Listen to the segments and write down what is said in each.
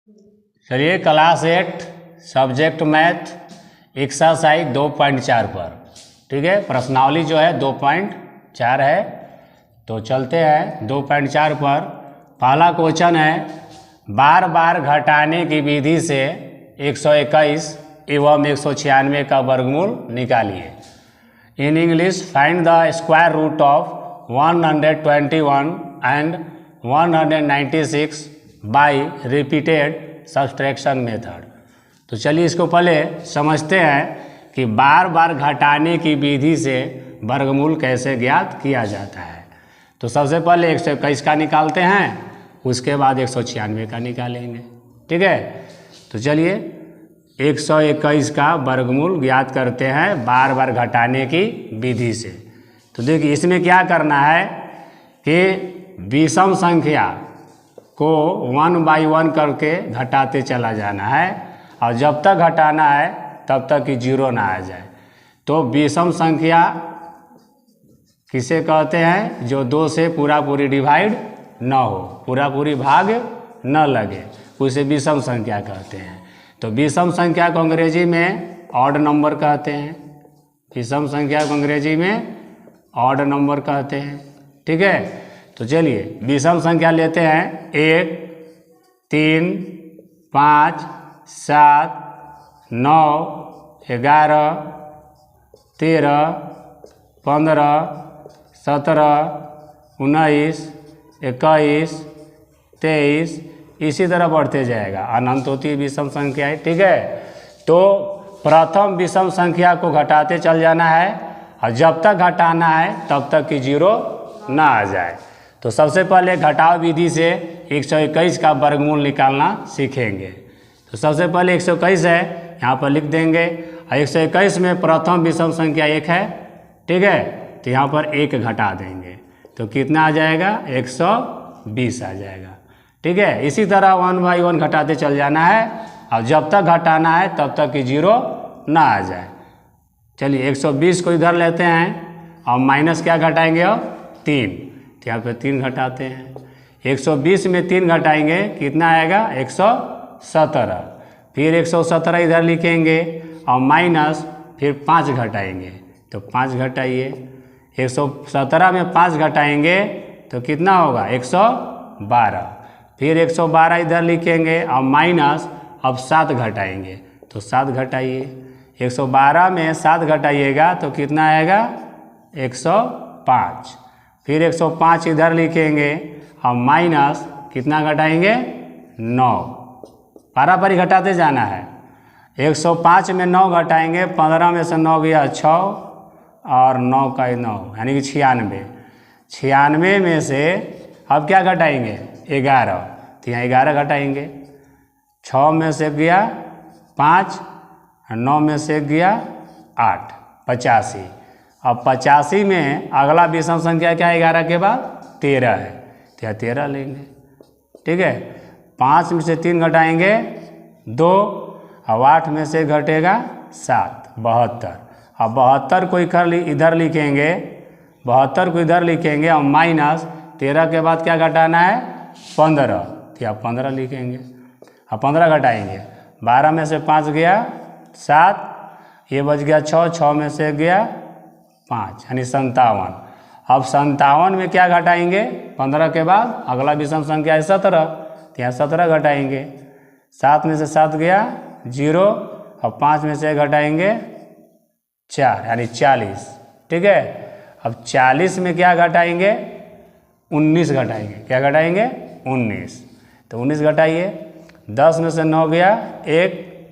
चलिए class 8 subject math exercise 2.4 पर, ठीक है। प्रश्नावली जो है 2.4 है, तो चलते हैं 2.4 पर। पहला क्वेश्चन है, बार बार घटाने की विधि से 121 एवं 196 का वर्गमूल निकालिए। In English, find the square root of 121 and 196 by repeated subtraction method. तो चलिए इसको पहले समझते हैं कि बार बार घटाने की विधि से वर्गमूल कैसे ज्ञात किया जाता है। तो सबसे पहले 121 का निकालते हैं, उसके बाद 196 का निकालेंगे, ठीक है। तो चलिए 121 का वर्गमूल ज्ञात करते हैं बार बार घटाने की विधि से। तो देखिए इसमें क्या करना है कि विषम संख्या को 1 बाई 1 करके घटाते चला जाना है, और जब तक घटाना है तब तक कि 0 ना आ जाए। तो विषम संख्या किसे कहते हैं? जो 2 से पूरा पूरी डिवाइड न हो, पूरा पूरी भाग न लगे, उसे विषम संख्या कहते हैं। तो विषम संख्या को अंग्रेजी में ऑड नंबर कहते हैं। विषम संख्या को अंग्रेजी में ऑड नंबर कहते हैं, ठीक है। तो चलिए विषम संख्या लेते हैं 1, 3, 5, 7, 9, 11, 13, 15, 17, 19, 21, 23, इसी तरह बढ़ते जाएगा, अनंत होती है विषम संख्या है, ठीक है। तो प्रथम विषम संख्या को घटाते चल जाना है, और जब तक घटाना है तब तक कि 0 ना आ जाए। तो सबसे पहले घटाव विधि से 121 का वर्गमूल निकालना सीखेंगे। तो सबसे पहले 121 है, यहाँ पर लिख देंगे, और 121 में प्रथम विषम संख्या 1 है, ठीक है। तो यहाँ पर 1 घटा देंगे, तो कितना आ जाएगा? 120 आ जाएगा, ठीक है। इसी तरह 1 बाई 1 घटाते चल जाना है, और जब तक घटाना है तब तक कि 0 ना आ जाए। चलिए 120 को इधर लेते हैं, और माइनस क्या घटाएंगे? अब 3, तो यहाँ पे 3 घटाते हैं। 120 में 3 घटाएंगे, कितना आएगा? 117। फिर 117 इधर लिखेंगे, और माइनस फिर 5 घटाएंगे, तो 5 घटाइए। 117 में 5 घटाएंगे तो कितना होगा? 112। फिर 112 इधर लिखेंगे, और माइनस अब 7 घटाएंगे, तो 7 घटाइए। 112 में 7 घटाइएगा तो कितना आएगा? 105। फिर 105 इधर लिखेंगे, और माइनस कितना घटाएंगे? 9। पारापारी घटाते जाना है। 105 में 9 घटाएंगे, 15 में से 9 गया 6, और 9 का 9 यानी कि 96। 96 में से अब क्या घटाएंगे? 11, तो यहाँ 11 घटाएंगे। 6 में से गया 5, 9 में से गया 8, 85। अब 85 में अगला विषम संख्या क्या है? 11 के बाद 13 है, तो यहाँ 13 लेंगे, ठीक है। 5 में से 3 घटाएंगे 2, और 8 में से घटेगा 7, 72। अब 72 को इधर लिखेंगे, 72 को इधर लिखेंगे, और माइनस 13 के बाद क्या घटाना है? 15, तो यहाँ 15 लिखेंगे, और 15 घटाएंगे। 12 में से 5 गया 7, ये बच गया 6, 6 में से गया 5 यानी 57। अब 57 में क्या घटाएंगे? 15 के बाद अगला विषम संख्या है 17, तो यहाँ 17 घटाएंगे। 7 में से 7 गया 0, और 5 में से घटाएंगे 4 यानी 40, ठीक है। अब 40 में क्या घटाएंगे? 19 घटाएंगे। क्या घटाएंगे? 19, तो 19 घटाइए। 10 में से 9 गया 1,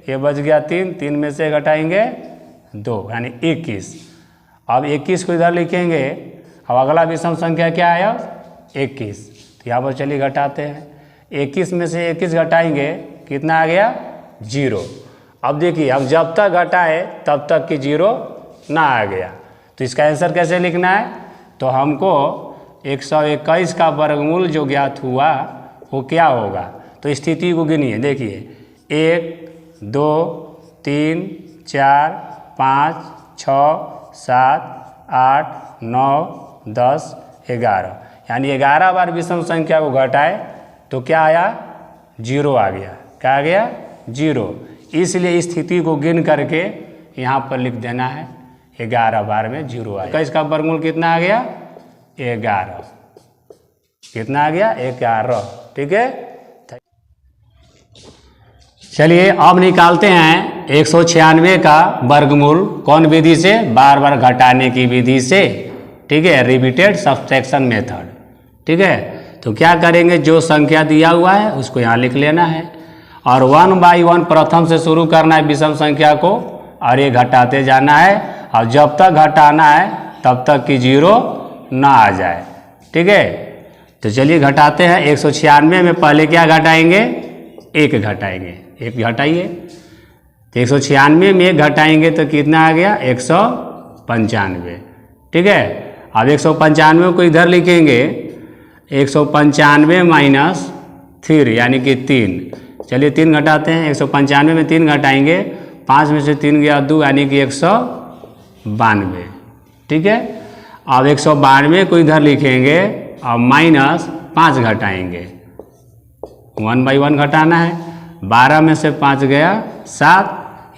ये बच गया 3, 3 में से घटाएंगे 2 यानी 21। अब 21 को इधर लिखेंगे, अब अगला विषम संख्या क्या है? 21, तो यहाँ पर चलिए घटाते हैं। 21 में से 21 घटाएंगे, कितना आ गया? 0। अब देखिए, अब जब तक घटाए तब तक कि 0 ना आ गया, तो इसका आंसर कैसे लिखना है? तो हमको 121 का वर्गमूल जो ज्ञात हुआ वो क्या होगा? तो स्थिति को गिनिए, देखिए 1, 2, 3, 4, 5, 6, 7, 8, 9, 10, 11 यानी 11 बार विषम संख्या को घटाए तो क्या आया? 0 आ गया, क्या आ गया 0। इसलिए इस स्थिति को गिन करके यहाँ पर लिख देना है 11 बार में 0 आया। इसका वर्गमूल कितना आ गया 11, कितना आ गया 11, ठीक है। चलिए अब निकालते हैं 196 का वर्गमूल कौन विधि से, बार बार घटाने की विधि से, ठीक है, रिपीटेड सब्सट्रैक्शन मेथड, ठीक है। तो क्या करेंगे, जो संख्या दिया हुआ है उसको यहाँ लिख लेना है और 1 बाई 1 प्रथम से शुरू करना है विषम संख्या को और ये घटाते जाना है और जब तक घटाना है तब तक कि 0 ना आ जाए, ठीक है। तो चलिए घटाते हैं। 196 में पहले क्या घटाएंगे, 1 घटाएंगे, 1 घटाइए। तो 196 में 1 घटाएंगे तो कितना आ गया 195, ठीक है। अब 195 को इधर लिखेंगे, 195 माइनस 3 यानी कि 3। चलिए 3 घटाते हैं। 195 में 3 घटाएंगे, 5 में से 3 गया 2 यानी कि 192, ठीक है। अब 192 को इधर लिखेंगे और माइनस 5 घटाएंगे, 1 बाई 1 घटाना है। 12 में से 5 गया 7,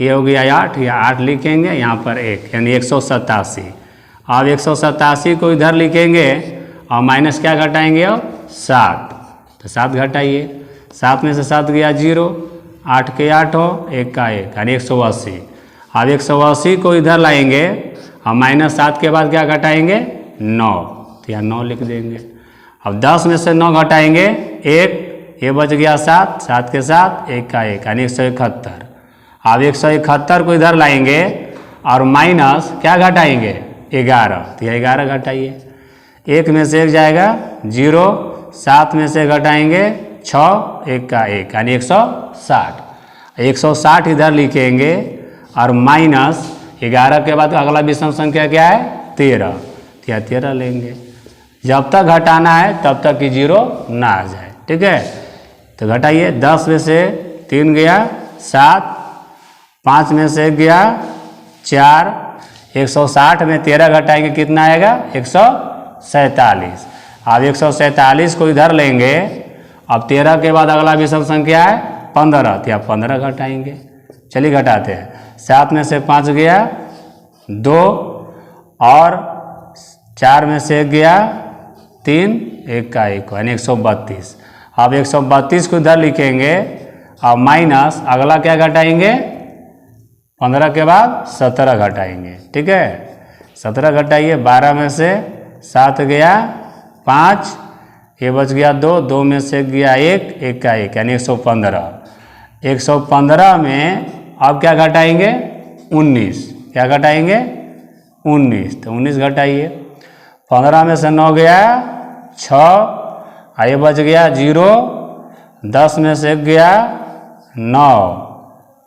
ये हो गया 8, या 8 लिखेंगे, यहाँ पर 1 यानी 187। अब 187 को इधर लिखेंगे और माइनस क्या घटाएंगे अब 7, तो 7 घटाइए। 7 में से 7 गया 0, 8 के 8 हो, 1 का 1 यानी 180। अब 180 को इधर लाएंगे और माइनस 7 के बाद क्या घटाएंगे 9, तो यहाँ 9 लिख देंगे। अब 10 में से 9 घटाएंगे 1, ये बच गया 7, 7 के 7 1 का 1 यानी 171। अब 171 को इधर लाएंगे और माइनस क्या घटाएंगे 11, तो यह 11 घटाइए। 1 में से 1 जाएगा 0, 7 में से घटाएंगे 6, 1 का 1 यानी 160। 160 इधर लिखेंगे और माइनस 11 के बाद अगला विषम संख्या क्या है 13, तो यह 13 लेंगे। जब तक घटाना है तब तक कि 0 ना आ जाए, ठीक है। तो घटाइए। 10 में से 3 गया 7, 5 में से 1 गया 4, 160 में 13 घटाएंगे कितना आएगा 147। अब 147 को इधर लेंगे, अब 13 के बाद अगला विषम संख्या है 15, तो यहाँ 15 घटाएंगे। चलिए घटाते हैं। 7 में से 5 गया 2 और 4 में से 1 गया 3, 1 का 1 यानी 132। अब 132 को इधर लिखेंगे और माइनस अगला क्या घटाएंगे 15 के बाद 17 घटाएंगे, ठीक है। 17 घटाइए। 12 में से 7 गया 5, ये बच गया 2, 2 में से गया 1, 1 का 1 यानी 115। 115 में अब क्या घटाएंगे 19, क्या घटाएंगे 19, तो 19 घटाइए। 15 में से 9 गया 6, ये बच गया 0, 10 में से 1 गया 9,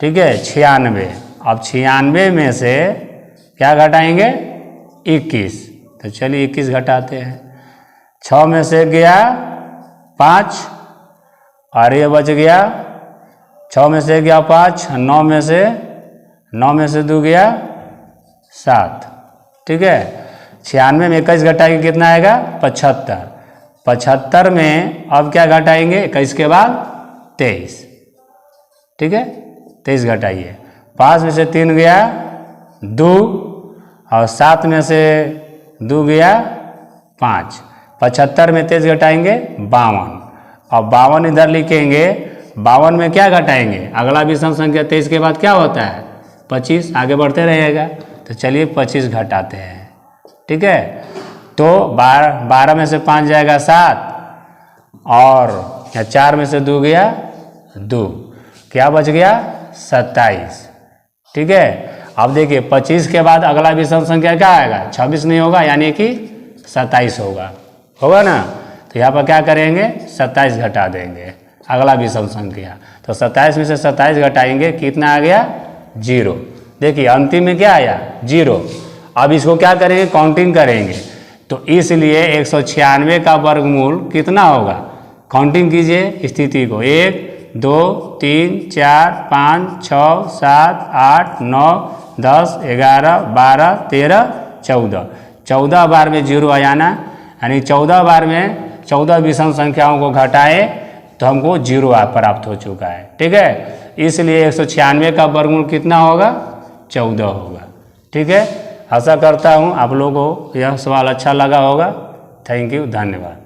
ठीक है 96। अब 96 में से क्या घटाएंगे 21, तो चलिए 21 घटाते हैं। 6 में से गया 5 और ये बच गया 6 में से गया 5, 9 में से 2 गया 7, ठीक है। 96 में 21 घटाएंगे कितना आएगा 75। 75 में अब क्या घटाएंगे 21 के बाद 23, ठीक है 23 घटाइए। 5 में से 3 गया 2 और 7 में से 2 गया 5। 75 में 23 घटाएंगे 52, और 52 इधर लिखेंगे। 52 में क्या घटाएंगे, अगला विषम संख्या 23 के बाद क्या होता है 25, आगे बढ़ते रहेगा। तो चलिए 25 घटाते हैं, ठीक है। तो 12 में से 5 जाएगा 7 और 4 में से 2 गया 2, क्या बच गया 27, ठीक है। अब देखिए 25 के बाद अगला विषम संख्या क्या आएगा 26 नहीं होगा यानी कि 27 होगा ना। तो यहाँ पर क्या करेंगे 27 घटा देंगे अगला विषम संख्या। तो 27 में से 27 घटाएंगे कितना आ गया 0। देखिए अंतिम में क्या आया 0। अब इसको क्या करेंगे काउंटिंग करेंगे, तो इसलिए 196 का वर्गमूल कितना होगा, काउंटिंग कीजिए स्थिति को। 1 2 3 4 5 6 7 8 9 10 11 12 13 14, 14 बार में 0 आ जाना, यानी 14 बार में 14 विषम संख्याओं को घटाए तो हमको 0 प्राप्त हो चुका है। ठीक है, इसलिए 196 का वर्गमूल कितना होगा? 14 होगा। ठीक है, आशा करता हूँ आप लोगों को यह सवाल अच्छा लगा होगा। थैंक यू, धन्यवाद।